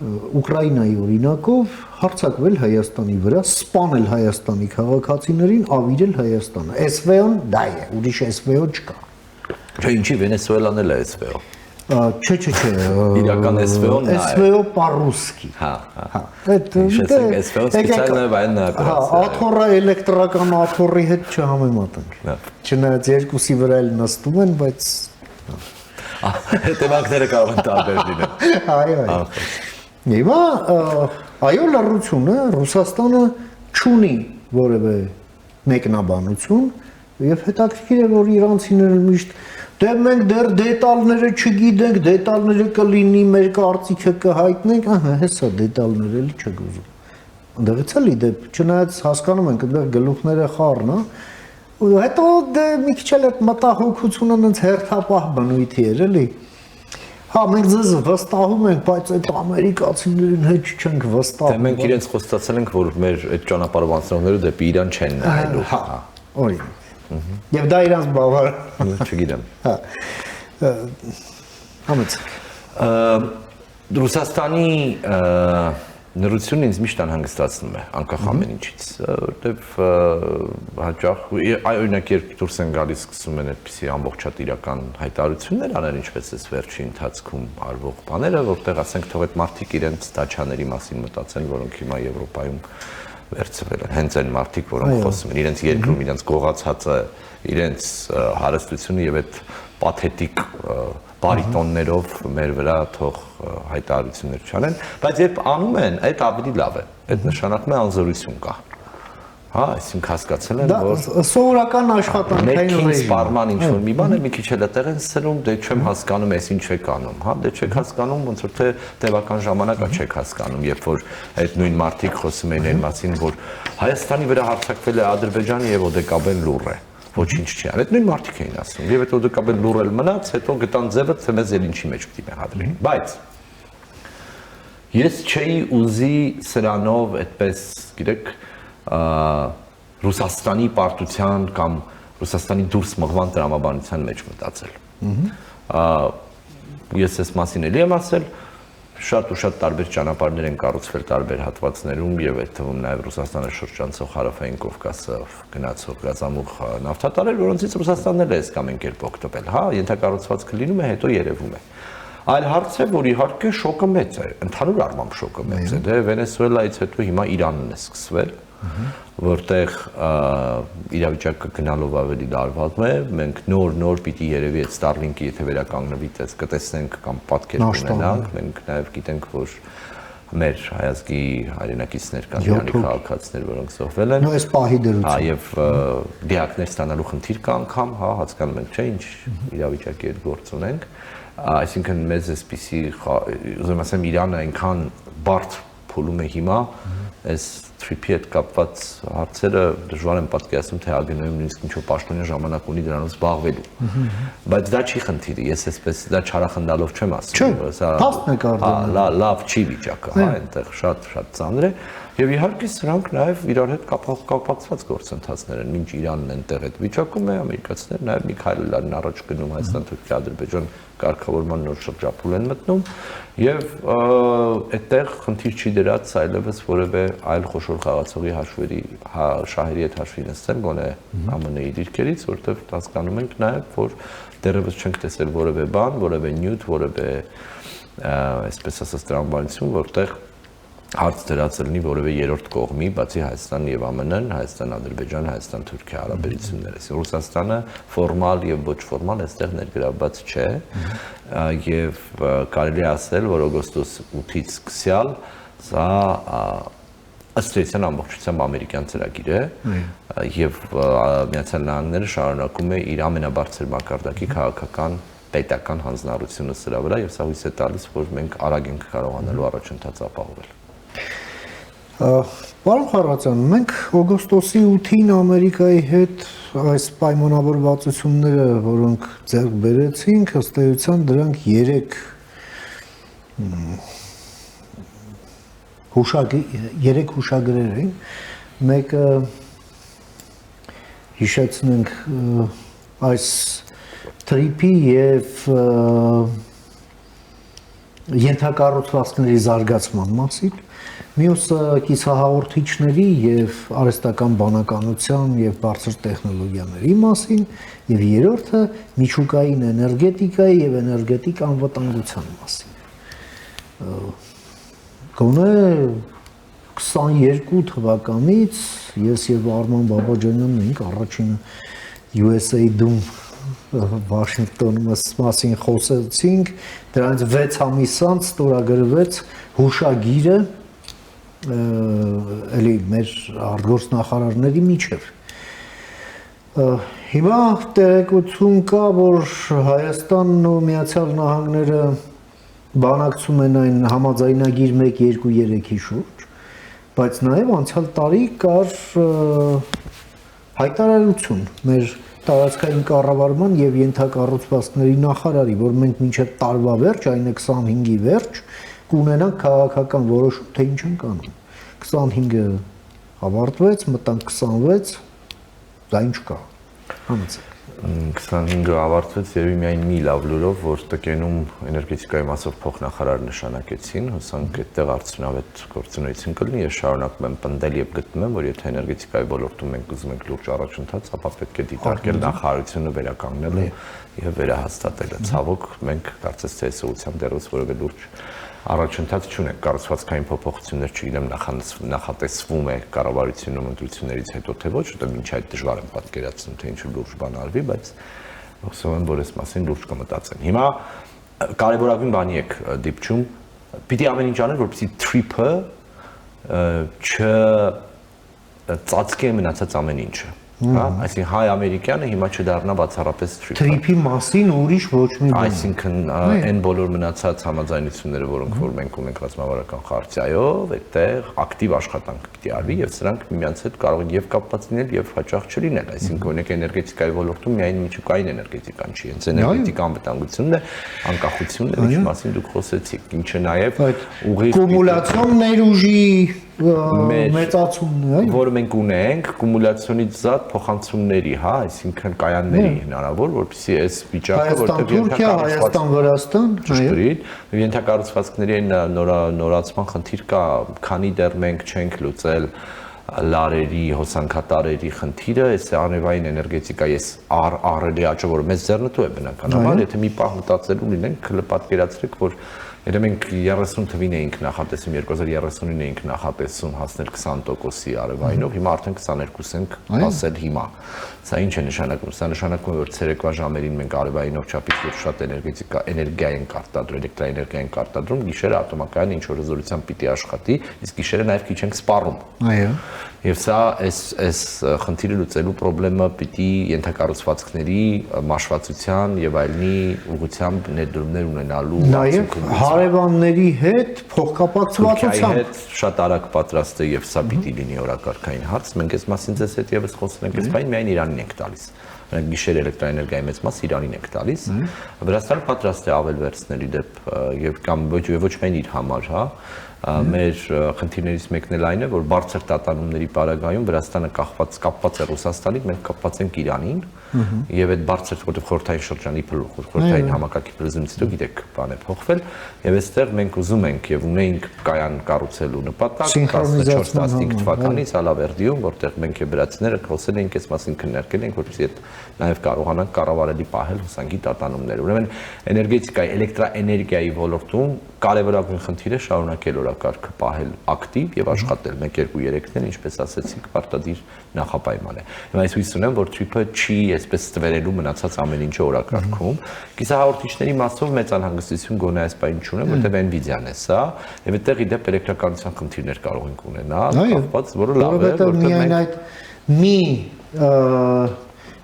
Ուկրաինայի օրինակով հարձակվել Հայաստանի վրա, սպանել Հայաստանի քաղաքացիներին, ավիրել Հայաստանը։ SVO-ն դա է, ուրիշ SVO չկա։ Չէ, ինչի Վենեսուելան էլ է SVO։ Չէ, իրական SVO-ն է։ SVO по-русски։ Հա։ Շեշտենք SVO սպეციальная военная операция։ Աթոռը էլեկտրական աթոռի հետ չհամեմատենք։ Չնայած երկուսի վրա էլ նստում են, բայց հետևանքները կարող են տարբեր լինել։ Այո։ Եվ այո, լռությունը Ռուսաստանը չունի որևէ մեկնաբանություն եւ հետաքրքիր է որ իրանցիները միշտ դե մենք դեռ դետալները չգիտենք, դետալները կլինի, մեր կարծիքը կհայտնենք, հեսա դետալներ էլի չեք ուզում։ Այնտեղից էլի դեպ, չնայած հասկանում ենք, այնտեղ գլուխները խառն է, ու հետո դե մի քիչ էլ այդ մտահոգությունը այնց հերթապահ բնույթի էր, էլի։ Հա, մենք ձեզ վստահում ենք, բայց այդ ամերիկացիներին հետ չենք վստահում։ Դե մենք իրենց խոստացել ենք, որ մեր այդ ճանապարհով անցնողները դեպի Իրան չեն նայելու։ Հա, օրինակ։ Եվ դա իրանց բավար։ Չգիտեմ։ Հա։ Համեցեք։ Ռուսաստանի նորությունն ինձ միշտ անհանգստացնում է, անկախ ամեն ինչից, որտեվ հաճախ օրինակ երբ դուրս են գալիս սկսում են այդպիսի ամբողջատիրական հայտարարություններ անել, ինչպես էս վերջի ընթացքում արվող բաները, որտեղ ասենք թող այդ մարդիկ իրենց դաչաների մասին մտածեն, որոնք հիմա Եվրոպայում վերցվել են, հենց այն մարդիկ, որոնք խոսում են իրենց երկրում, իրենց գողացածը, իրենց հարստությունը եւ այդ պաթետիկ բարիտոններով մեր վրա թող հայտարարություններ չանեն, բայց երբ անում են, այդ ավելի լավ է։ Այդ նշանակում է անզորություն կա։ Հա, այսինքն հասկացել են, որ սովորական աշխատանքային ռեժիմը սպառման ինչ-որ մի բան է, մի քիչ էլ այդտեղ են սրում, դե չեմ հասկանում, այս ինչ եք անում, հա, դե չեք հասկանում, ոնց որ թե տևական ժամանակա չեք հասկանում, երբ որ այդ նույն մարդիկ խոսում էին այն մասին, որ Հայաստանի վրա հարձակվել է Ադրբեջանը եւ Օդեկաբեն լուռ է։ Ոչինչ չի արել։ Այդ նույն մարդիկ էին ասում։ Եվ այդ Օդեկաբեն լուռ էլ մնաց, հետո գտան ձևը, թե մեզ էլ ինչի մեջ պիտի մեղադրեին։ Բայց ես չէի ուզի սրանով այդպես, գիտեք, Ռուսաստանի պարտության կամ Ռուսաստանի դուրս մղման տրամաբանության մեջ մտածել։ Ես այս մասին էլի եմ ասել, շատ ու շատ տարբեր ճանապարհներ են կառուցվել տարբեր հատվածներում եւ այդ թվում նաեւ Ռուսաստանը շրջանցող հարավային Կովկասով գնացող գազամուղ նավթատարներ, որոնցից Ռուսաստանն էլ է այս կամ այն կերպ օգտվել, հա, ենթակառուցվածքը լինում է, հետո երևում է։ Այլ հարց է, որ իհարկե շոկը մեծ է, ընդհանուր առմամբ շոկը մեծ է, դե Վենեսուելայից հետո հիմա Իրանն է սկսվել, որտեղ իրավիճակը գնալով ավելի լարված է, մենք նոր պիտի երևի այդ Starlink-ի եթե վերականգնվի, դες կտեսնենք կամ պատկեր ունենանք, մենք նաև գիտենք, որ մեր հայազգի հայրենակիցներ կան Իրանի քաղաքացիներ, որոնք զոհվել են։ Այս պահի դրություն։ Հա, եւ դիակներ ստանալու խնդիր կա անգամ, հա, հասկանում ենք, չէ՞, ինչ իրավիճակի հետ գործ ունենք։ Այսինքն մեզ էսպիսի, ուզում ասեմ, Իրանը այնքան բարդ փուլում է հիմա, այս trip-ի հետ կապված հարցերը դժվար եմ պատկերացնում, թե ԱԳՆ-ում նույնիսկ ինչ-որ պաշտոնյա ժամանակ ունի դրանով զբաղվելու։ Բայց դա չի խնդիրը, ես այսպես դա չարախնդալով չեմ ասում, լավ չի վիճակը, հա, այնտեղ շատ ծանր է։ Եվ իհարկե սրանք նաև իրար հետ կապակցված գործընթացներ են, մինչ Իրանն այնտեղ այդ վիճակում է, ամերիկացիները նաև մի քայլ են առաջ գնում Հայաստան, Թուրքիա, Ադրբեջան կարգավորման նոր շրջափուլ են մտնում եւ այդտեղ խնդիր չի դրած այլևս որևէ այլ խոշոր խաղացողի հաշվերի շահերի հետ հաշվի նստեն գոնե ԱՄՆ-ի դիրքերից, որովհետեւ հասկանում ենք նաև որ դեռևս չենք տեսել որևէ բան, որևէ նյութ, որևէ այսպես ասած տրամաբանություն, որտեղ հարց դրած լինի որևէ երրորդ կողմի, բացի Հայաստան եւ ԱՄՆ-ն, Հայաստան-Ադրբեջան, Հայաստան-Թուրքիա հարաբերությունները։ Ռուսաստանը ֆորմալ եւ ոչ ֆորմալ այստեղ ներգրավված չէ, եւ կարելի է ասել, որ օգոստոս 8-ից սկսյալ սա ըստ էության ամբողջությամբ ամերիկյան ծրագիր է եւ Միացյալ Նահանգները շարունակում է իր ամենաբարձր մակարդակի քաղաքական պետական հանձնառությունը սրա վրա եւ սա հույս է տալիս, որ մենք արագ ենք կարողանալու առաջընթաց ապահովել։ Պարոն Խառատյան, մենք օգոստոսի 8-ին Ամերիկայի հետ այս պայմանավորվածությունները, որոնք ձեռք բերեցինք, ըստ էության դրանք 3 հուշագրեր էին։ Մեկը հիշեցնենք այս trip-ի եւ ենթակառուցվածքների զարգացման մասին, մյուսը կիսահաղորդիչների եւ արհեստական բանականության եւ բարձր տեխնոլոգիաների մասին եւ երրորդը միջուկային էներգետիկայի եւ էներգետիկ անվտանգության մասին։ Գոնե 22 թվականից ես եւ Արման Բաբաջանյանն էինք առաջին USA-դում Վաշինգտոնում մասին խոսեցինք, դրանից 6 ամիս անց ստորագրվեց հուշագիրը էլի մեր արտգործնախարարների միջև։ Հիմա տեղեկություն կա, որ Հայաստանն ու Միացյալ Նահանգները բանակցում են այն համաձայնագիր 1-2-3-ի շուրջ, բայց նաև անցյալ տարի կար հայտարարություն մեր տարածքային կառավարման եւ ենթակառուցվածքների նախարարի, որ մենք մինչև տարվա վերջ, այն է 25-ի վերջ, կունենանք քաղաքական որոշում, թե ինչ ենք անում։ 25-ը ավարտվեց, մտանք 26, դա ինչ կա։ Համեցեք։ 25-ը ավարտվեց եւ միայն մի լավ լուրով, որ տկենում էներգետիկայի մասով փոխնախարար նշանակեցին, հուսանք այդտեղ արդյունավետ գործունեություն կլինի եւ շարունակում եմ պնդել եւ գտնում եմ, որ եթե էներգետիկայի ոլորտում մենք ուզում ենք լուրջ առաջընթաց, ապա պետք է դիտարկել նախարարությունը վերականգնելը եւ վերահաստատելը։ Ցավոք մենք կարծես թե այս ուղղությամբ դեռևս որևէ լուրջ առաջընթաց չունենք, կառուցվածքային փոփոխություններ չգիտեմ նախատեսվում է կառավարությունում ընտրություններից հետո թե ոչ, որտեղ մինչ այդ դժվար եմ պատկերացնում, թե ինչ լուրջ բան արվի, բայց հուսով եմ, որ այս մասին լուրջ կմտածեն։ Հիմա կարևորագույն բանի եք դիպչում, պիտի ամեն ինչ անել, որպեսզի trip-ը չծածկի մնացած ամեն ինչը։ Հա, այսինքն հայ-ամերիկյանը հիմա չդառնա բացառապես trip-ի մասին ուրիշ ոչ մի բան։ Այսինքն այն բոլոր մնացած համաձայնությունները, որոնք որ մենք ունենք ռազմավարական խարտիայով, այդտեղ ակտիվ աշխատանք պիտի արվի եւ սրանք միմյանց հետ կարող են եւ կապված լինել եւ հաճախ չլինել, այսինքն օրինակ էներգետիկայի ոլորտում միայն միջուկային էներգետիկան չի, հենց էներգետիկ անվտանգությունն է, անկախությունն է, ինչ մասին դուք խոսեցիք, ինչը նաեւ ուղիղ կումուլյացիոն ներուժի մեծացումն է, որը մենք ունենք կումուլյացիոնից զատ փոխանցումների, հա, այսինքն կայանների հնարավոր, որպեսզի այս վիճակը, որտեղ Հայաստան-Վրաստան, ճշգրիտ, ենթակառուցվածքների նորացման խնդիր կա, քանի դեռ մենք չենք լուծել լարերի, հոսանքատարերի խնդիրը, այս անևային էներգետիկայի այս առելի աճը, որը մեզ ձեռնտու է բնականաբար, եթե մի պահ մտածելու լինենք, պատկերացրեք, որ եթե մենք 30 թվին էինք նախատեսում, 2030-ին էինք նախատեսում հասնել 20%-ի արևայինով, հիմա արդեն 22 ենք հասել հիմա։ Սա ինչ է նշանակում։ Սա նշանակում է, որ ցերեկվա ժամերին մենք արևայինով չափից ոչ շատ էներգիա ենք արտադրում, էլեկտրաէներգիա ենք արտադրում, գիշերը ատոմակայանը ինչ որ հզորությամբ պիտի աշխատի, իսկ գիշերը նաև քիչ ենք սպառում։ Այո։ Եվ սա այս խնդիրը լուծելու խնդրեմը պիտի ենթակառուցվածքների մաշվածության եւ այլնի ուղղությամբ ներդրումներ ունենալու նաև հարևանների հետ փոխկապակցվածությամբ հետ շատ արագ պատրաստ է եւ սա պիտի լինի օրակարգային հարց։ Մենք այս մասին ձեզ հետ եւս խոսել ենք, այս բանը միայն Իրանին ենք տալիս։ Մենք գիշեր էլեկտրաէներգիայի մեծ մաս Իրանին ենք տալիս։ Վրաստանը պատրաստ է ավել վերցնել իդեպ եւ կամ ոչ միայն իր համար, հա, մեր խնդիրներից մեկն էլ այն է, որ բարձր տատանումների պարագայում Վրաստանը կապված է Ռուսաստանին, մենք կապված ենք Իրանին, եւ այդ բարձր որտեղ խորհրդային շրջանի խորհրդային համակարգի փլուզումից հետո գիտեք, բան է փոխվել, եւ այստեղ մենք ուզում ենք եւ ունեինք կայան կառուցելու նպատակ 14-15 թվականից Ալավերդիում, որտեղ մենք եւ վրացիները խոսել էինք այս մասին քննարկել ենք, որպեսզի այդ նաեւ կարողանանք կառավարելի պահել հոսանքի տատանումները։ Ուրեմն էներգետիկայի, էլեկտրաէներգիայի ոլորտում կարևորագույն խնդիրը շարունակել օրակարգը պահել ակտիվ եւ աշխատել 1-2-3-ն, ինչպես ասեցիք, պարտադիր նախապայման է։ Հիմա ես հույս ունեմ, որ trip-ը չի այսպես ստվերելու մնացած ամեն ինչը օրակարգում։ Կիսահաղորդիչների մասով մեծ անհանգստություն գոնե այս բանը չունեմ, որտեղ Nvidia-ն է սա, եւ այդտեղ իդեպ էլեկտրականության խնդիրներ կարող ենք ունենալ, կապված, որը լավ է, որտեղ միայն այդ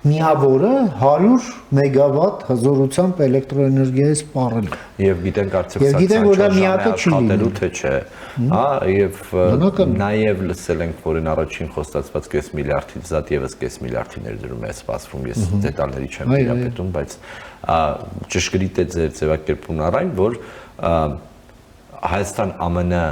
միավորը 100 մեգավատ հզորությամբ էլեկտրոէներգիա է սպառել։ Եվ գիտենք արդյոք սա աշխատելու թե չէ։ Հա, եւ նաեւ լսել ենք, որ այն առաջին խոստացված 5 միլիարդից զատ եւս 5 միլիարդի ներդրում է սպասվում, ես դետալների չեմ իրապետում, բայց ճշգրիտ է ձեր ձևակերպումն առայն, որ Հայաստան-ԱՄՆ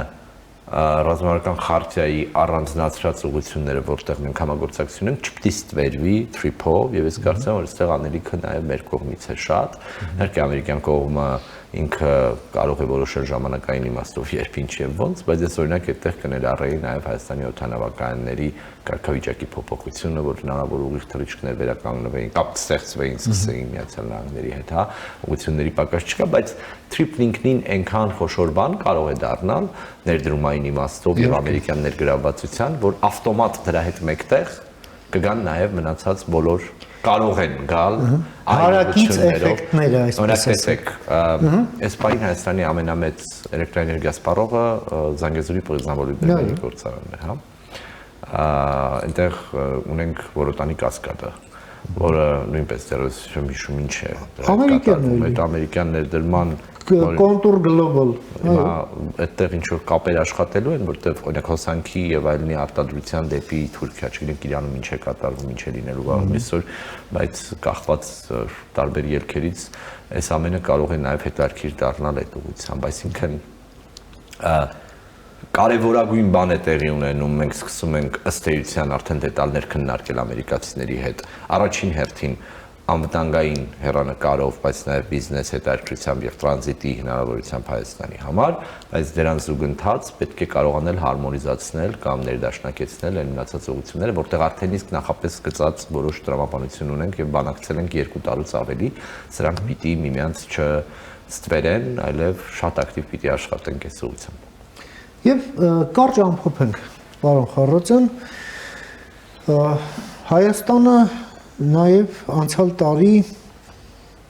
ռազմավարական խարտիայի առանձնացրած ուղղությունները, որտեղ մենք համագործակցություն ենք, չպիտի ստվերվի trip-ով, եւ ես կարծում եմ, որ այստեղ անելիքը նաեւ մեր կողմից է շատ։ Իհարկե ամերիկյան կողմը ինքը կարող է որոշել ժամանակային իմաստով երբ ինչ եւ ոնց, բայց ես օրինակ այդտեղ կներառեի նաեւ Հայաստանի օդանավականների կարգավիճակի փոփոխությունը, որ հնարավոր ուղիղ թռիչքներ վերականգնվեին, կապ ստեղծվեին, սկսեին Միացյալ Նահանգների հետ, հա, ուղղությունների պակաս չկա, բայց trip-ն ինքնին այնքան խոշոր բան կարող է դառնալ ներդրումային իմաստով եւ ամերիկյան ներգրավվածության, որ ավտոմատ դրա հետ մեկտեղ կգան նաեւ մնացած բոլոր կարող են գալ հարակից էֆեկտները այսպես ասենք։ Այս պայն Հայաստանի ամենամեծ էլեկտրոէներգիա սպառողը Զանգեզուրի պրիզնավորների գործարանն է, հա։ Այնտեղ ունենք Որոտանի կասկադը, որը նույնպես դեռևս հիշում ինչ է։ Ամերիկյան ներդրման Contour Global։ Հիմա այդտեղ ինչ որ կապեր աշխատելու են, որտեղ օրինակ հոսանքի եւ այլնի արտադրության դեպի Թուրքիա, չգիտենք Իրանում ինչ է կատարվում, ինչ է լինելու վաղ այսօր, բայց կախված տարբեր ելքերից այս ամենը կարող է նաեւ հետաքրքիր դառնալ այդ ուղղությամբ, այսինքն կարևորագույն բան է տեղի ունենում, մենք սկսում ենք ըստ էության արդեն դետալներ քննարկել ամերիկացիների հետ։ Առաջին հերթին անվտանգային հեռանկարով, բայց նաև բիզնես հետաքրքրությամբ եւ տրանզիտի հնարավորությամբ Հայաստանի համար, բայց դրան զուգընթաց պետք է կարողանել հարմոնիզացնել կամ ներդաշնակեցնել այն մնացած ուղղությունները, որտեղ արդեն իսկ նախապես գծած որոշ տրամաբանություն ունենք եւ բանակցել ենք 2 տարուց ավելի, սրանք պիտի միմյանց չստվերեն, այլև շատ ակտիվ պիտի աշխատենք այս ուղղությամբ։ Եվ կարճ ամփոփենք, պարոն Խառատյան, Հայաստանը նաև անցյալ տարի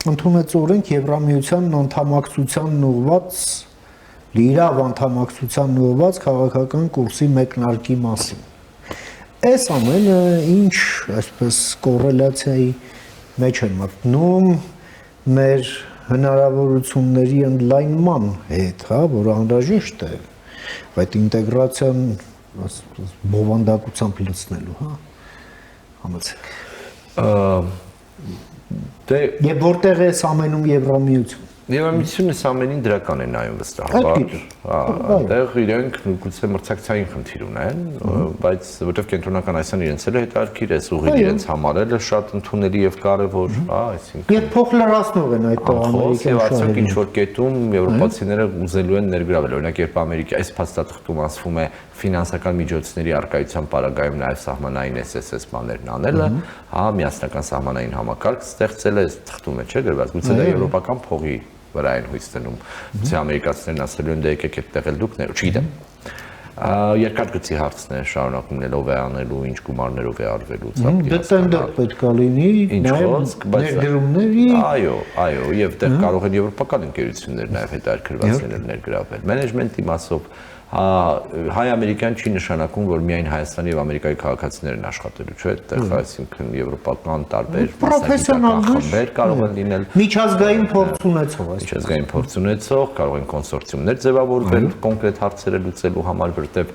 ընդունեց օրենք Եվրամիության անդամակցությանն ուղղված լիիրավ անդամակցությանն ուղղված քաղաքական կուրսի մեկնարկի մասին։ Այս ամենը ինչ այսպես կոռելացիայի մեջ է մտնում մեր հնարավորությունների ընդլայնման հետ, հա, որը անհրաժեշտ է այդ ինտեգրացիան բովանդակությամբ լցնելու, հա, համեցեք։ Եվ որտեղ է ամենում Եվրամիություն։ Եվրամիությունը ամենին դրական է նայում վստահաբար։ Այնտեղ իրենք գուցե մրցակցային խնդիր ունեն, բայց որտեղ կենտրոնական Հայաստանը իրենց էլ հետաքրքիր է, ուղիղ իրենց համարել է շատ ընդունելի եւ կարեւոր, հա, այսինքն։ Եվ փոխլրացնող են այդ ամերիկյան շահերը։ Ինչ որ կետում եվրոպացիները ուզելու են ներգրավել, օրինակ երբ Ամերիկա այս փաստաթղթում ասվում է ֆինանսական միջոցների արկայության պարագայում նաև սահմանային SSS բաներն անելը, հա, միասնական սահմանային համակարգ ստեղծել է, թղթում է, չէ՞ գրված, գուցե դա եվրոպական փողի վրա են հույս դնում։ Գուցե ամերիկացիներն ասելու են դե եկեք այդտեղ էլ դուք ներ, չգիտեմ։ Երկարգծի հարցն է շարունակում ով է անելու, ինչ գումարներով է արվելու, Դե տենդեր պետք է լինի, նաև ներդրումների։ Այո, եւ դեռ կարող են եվրոպական ընկերություններ նաև հետաքրքրված լինել ներգրավել։ Մենեջմենտի մասով հայ-ամերիկյան չի նշանակում, որ միայն Հայաստանի եւ Ամերիկայի քաղաքացիներն են աշխատելու, չէ՞, այդտեղ այսինքն եվրոպական տարբեր պրոֆեսիոնալներ կարող են լինել միջազգային փորձ ունեցող, միջազգային փորձ ունեցող, կարող են կոնսորցիումներ ձևավորվել կոնկրետ հարցերը լուծելու համար, որտեղ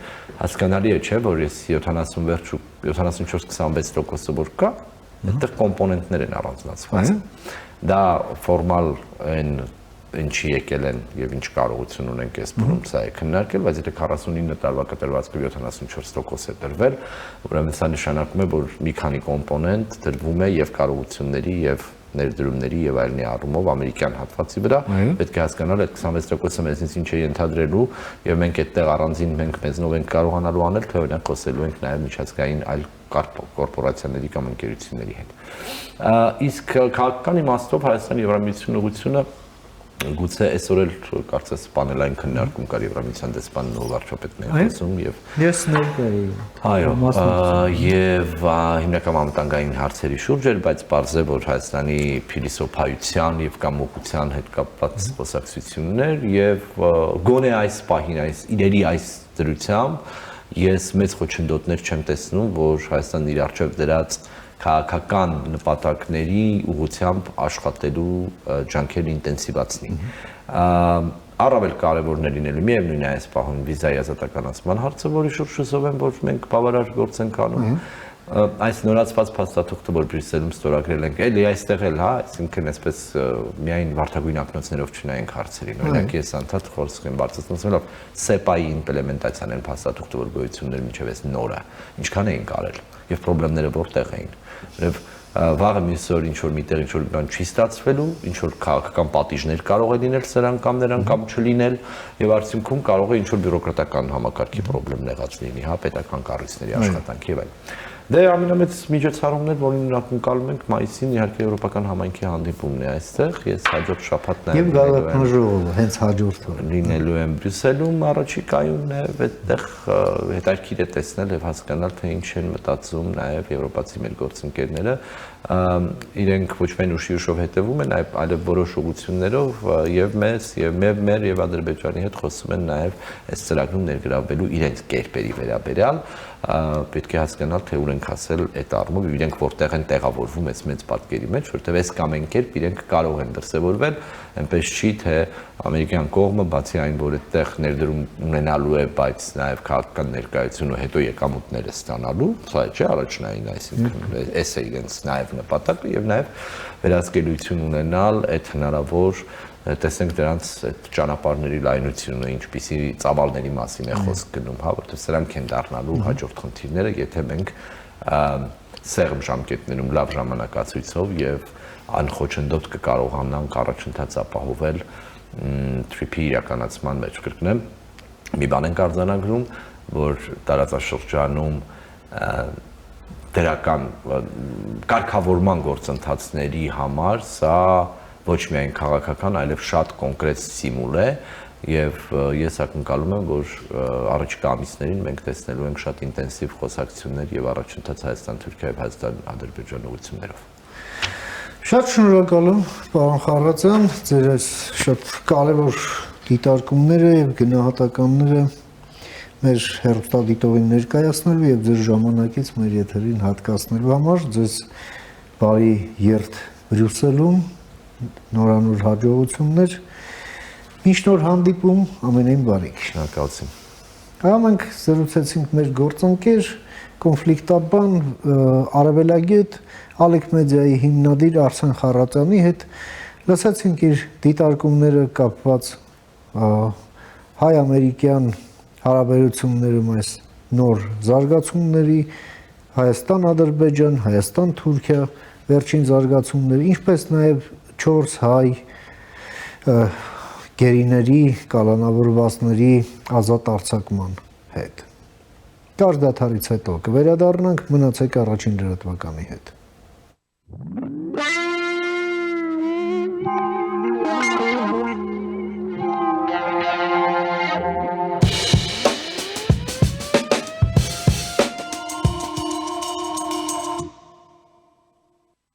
հասկանալի է, չէ՞, որ ես 74-26% որ կա, այդտեղ կոմպոնենտներ են առանձնացված։ Դա ֆորմալ են ինչի եկել են եւ ինչ կարողություն ունենք այս բնում սա է քննարկել, բայց եթե 49 տարվա կտրվածքով 74% է դրվել, ուրեմն սա նշանակում է, որ մի քանի կոմպոնենտ դրվում է եւ կարողությունների եւ ներդրումների եւ այլնի առումով ամերիկյան հատվածի վրա, պետք է հասկանալ այդ 26%-ը մեզնից ինչ է ենթադրելու եւ մենք այդտեղ առանձին մենք մեզնով ենք կարողանալու անել, թե օրինակ խոսելու ենք նաեւ միջազգային այլ կորպորացիաների կամ ընկերությունների հետ։ Իսկ քաղաքական իմաստով Հայաստանի Եվրամիության ուղղությունը գուցե այսօր էլ կարծես պանելային քննարկում կար Եվրամիության դեսպանն ու վարչապետն էին խոսում եւ ես ներկայի եւ հիմնական անվտանգային հարցերի շուրջ էր, բայց պարզ է, որ Հայաստանի փիլիսոփայության եւ կամոկության հետ կապված խոսակցություններ եւ գոնե այս պահին այս իրերի այս դրությամբ ես մեծ խոչընդոտներ չեմ տեսնում, որ Հայաստանն իր արժեվ դրած քաղաքական նպատակների ուղղությամբ աշխատելու ջանքերն ինտենսիվացնի։ Առավել կարևորն է լինելու միևնույն է այս պահում վիզայի ազատականացման հարցը, որի շուրջ հուսով եմ, որ մենք բավարար գործ ենք անում։ Այս նորացված փաստաթուղթը, որ Բրյուսելում ստորագրել ենք, էլի այստեղ էլ, հա, այսինքն այսպես միայն վարդագույն ակնոցներով չնայենք հարցերին։ Օրինակ ես անդադ խոսք եմ բարձրացնելով SEPA-ի իմպլեմենտացիան են փաստաթուղթը, որ գոյություններ միջև էս նորը, ինչքան էին կարել եւ խնդիրները որտեղ էին։ Որովհետեւ վաղը մյուս օր ինչ որ միտեղ ինչ որ բան չի ստացվելու, ինչ որ քաղաքական պատիժներ կարող է լինել սրան կամ նրան կամ չլինել եւ արդյունքում կարող է ինչ որ բյուրոկրատական համակարգի խնդրեմ եղած լինի, հա, պետական կառույցների աշխատանքի եւ այլն։ Դե ամենամեծ միջոցառումն էր, որին ակնկալում ենք մայիսին իհարկե եվրոպական համայնքի հանդիպումն է այստեղ։ Ես հաջորդ շաբաթ Եվ գաղափար ժողովը հենց հաջորդ օրը լինելու եմ Բրյուսելում առաջիկայում նաև այդտեղ հետաքրքիր է տեսնել եւ հասկանալ թե ինչ են մտածում նաև եվրոպացի մեր գործընկերները իրենք ոչ միայն ուշիուշով հետևում են, այլև որոշ ուղղություններով եւ մեզ եւ մեր եւ Ադրբեջանի հետ խոսում են նաեւ այս ծրագրում ներգրավելու իրենց կերպերի վերաբերյալ պետք է հասկանալ թե ուր ենք հասել այդ առումով իրենք որտեղ են տեղավորվում այս մեծ պատկերի մեջ, որտեղ այս կամ այն կերպ իրենք կարող են դրսևորվել, այնպես չի թե ամերիկյան կողմը բացի այն, որ այդտեղ ներդրում ունենալու է, բայց նաև քաղաքական ներկայություն ու հետո եկամուտները ստանալու, սա չէ առաջնային, այսինքն էս է իրենց նաև նպատակը եւ նաև վերահսկելիություն ունենալ այդ հնարավոր տեսնենք դրանց այդ ճանապարհների լայնությունը, ինչպիսի ծավալների մասին է խոսք գնում, հա, որտեղ սրանք են դառնալու հաջորդ խնդիրները, եթե մենք սեղմ ժամկետներում լավ ժամանակացույցով եւ անխոչնդոտ կկարողանանք առաջընթաց ապահովել TRIP-ի իրականացման մեջ, կրկնեմ, մի բան ենք արձանագրում, որ տարածաշրջանում դրական կարգավորման գործընթացների համար սա ոչ միայն քաղաքական, այլև շատ կոնկրետ ստիմուլ է եւ ես ակնկալում եմ, որ առաջիկա ամիսներին մենք տեսնելու ենք շատ ինտենսիվ խոսակցություններ եւ առաջընթաց Հայաստան-Թուրքիա եւ Հայաստան-Ադրբեջան ուղղություններով։ Շատ շնորհակալ եմ, պարոն Խառատյան, ձեր այս շատ կարևոր դիտարկումները եւ գնահատականները մեր հեռուստադիտողին ներկայացնելու եւ ձեր ժամանակից մեր եթերին հատկացնելու համար ձեզ բարի երթ Բրյուսելում, նորանոր հաջողություններ, մինչ նոր հանդիպում, ամենայն բարիք։ Շնորհակալություն։ Մենք զրուցեցինք մեր գործընկեր, կոնֆլիկտաբան, արևելագետ Ալեք մեդիայի հիմնադիր Արսեն Խառատյանի հետ, լսեցինք իր դիտարկումները կապված հայ-ամերիկյան հարաբերություններում այս նոր զարգացումների, Հայաստան-Ադրբեջան, Հայաստան-Թուրքիա վերջին զարգացումները, ինչպես նաև 4 հայ գերիների, կալանավորվածների ազատ արձակման հետ։ Կարճ դադարից հետո կվերադառնանք, մնացեք առաջին լրատվականի հետ։